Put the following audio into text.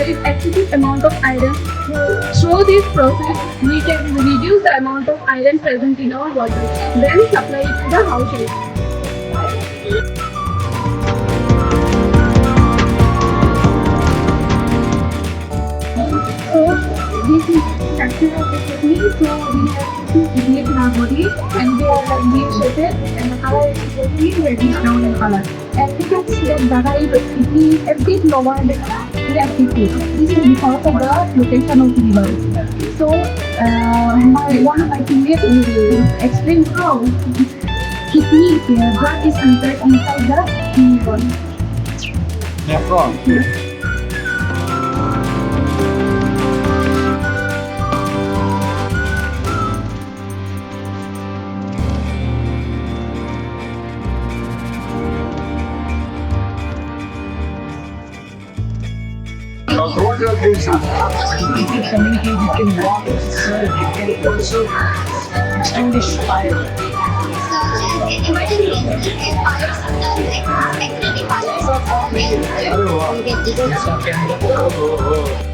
is excessive amount of iron. Through this process, we can reduce the amount of iron present in our water, then supply it to the household. So this is structure of the kidney. So we have two kidneys in our body, and they are like being shaped, and the color is totally reddish brown in color. And we can see that the right kidney is a bit lower than the left kidney. This is because of the location of liver. So one of my teammates will explain how kidney blood is entered inside the liver. Nephron. What are these? You can communicate, you can walk, serve, you can also extinguish fire. Emergency fire sometimes extremely fire. So, you get